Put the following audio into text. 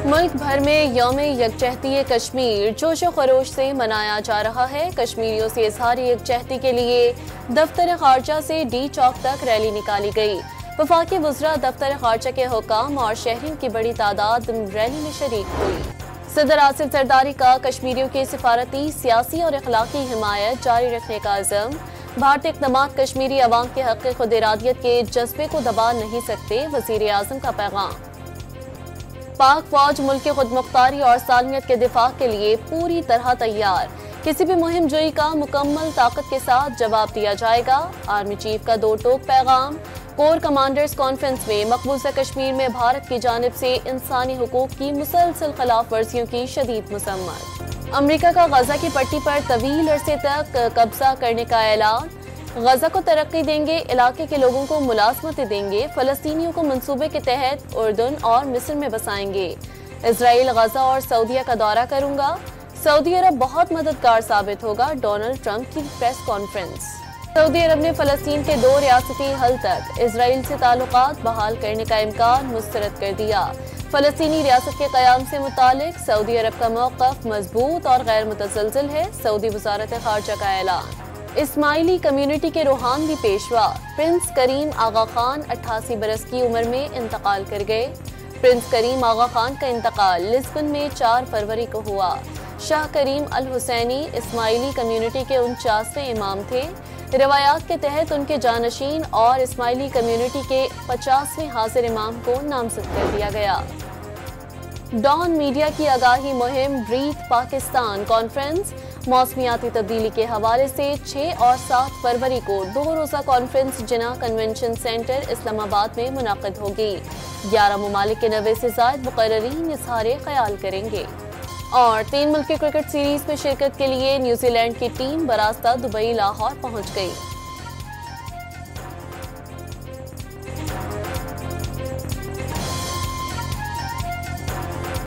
मुल्क भर में यौम यकजहती कश्मीर जोशो खरोश से मनाया जा रहा है। कश्मीरियों से इजहार यकजहती के लिए दफ्तर खारजा से डी चौक तक रैली निकाली गई। वफाकी वज़रा, दफ्तर खारजा के हुकाम और शहरियों की बड़ी तादाद रैली में शरीक हुई। सदर आसिफ जरदारी का कश्मीरियों की सिफारती, सियासी और अखलाकी हिमायत जारी रखने का अज़म। भारतीय इक़दामात कश्मीरी अवाम के हक़ खुद इरादियत के जज्बे को दबा नहीं सकते, वज़ीर आज़म का पैगाम। पाक फौज मुल्क की खुदमुख्तारी और सालमियत के दिफा के लिए पूरी तरह तैयार। किसी भी मुहिम जोई का मुकम्मल ताकत के साथ जवाब दिया जाएगा। आर्मी चीफ का दो टोक पैगाम। कोर कमांडर्स कॉन्फ्रेंस में मकबूजा कश्मीर में भारत की जानिब से इंसानी हुकूक की मुसलसल खिलाफ वर्जियों की शदीद मसम्मत। अमरीका का गजा की पट्टी पर तवील अरसे तक कब्जा करने का ऐलान। गजा को तरक्की देंगे, इलाके के लोगों को मुलाजमतें देंगे, फलस्तीनियों को मंसूबे के तहत उर्दन और मिस्र में बसाएंगे। इजराइल, गजा और सऊदीया का दौरा करूंगा। सऊदी अरब बहुत मददगार साबित होगा, डोनाल्ड ट्रंप की प्रेस कॉन्फ्रेंस। सऊदी अरब ने फलस्तीन के 2 रियासती हल तक इजराइल से ताल्लुकात बहाल करने का इम्कान मुस्तरद कर दिया। फलस्तीनी रियासत के क़याम से मुतालिक सऊदी अरब का मौक़िफ़ मजबूत और गैर मुतज़लज़ल है, सऊदी वज़ारत ख़ारजा का ऐलान। इस्माइली कम्युनिटी के रूहानी पेशवा प्रिंस करीम आगा खान 88 बरस की उम्र में इंतकाल कर गए। प्रिंस करीम आगा खान का इंतकाल लिस्बन में 4 फरवरी को हुआ। शाह करीम अल हुसैनी इस्माइली कम्युनिटी के 49वें इमाम थे। रिवायात के तहत उनके जानशीन और इस्माइली कम्युनिटी के 50वें हाजिर इमाम को नामजद कर दिया गया। डॉन मीडिया की आगाही मुहिम ब्रीथ पाकिस्तान कॉन्फ्रेंस। मौसमियाती तब्दीली के हवाले से 6 और 7 फरवरी को 2 रोज़ा कॉन्फ्रेंस जिना कन्वेंशन सेंटर इस्लामाबाद में मुनाक़िद होगी। 11 ममालिक के 90 से ज़ायद मुक़र्ररीन इज़हारे ख़याल करेंगे। और 3 मुल्की क्रिकेट सीरीज में शिरकत के लिए न्यूजीलैंड की टीम बरास्ता दुबई लाहौर पहुँच गई।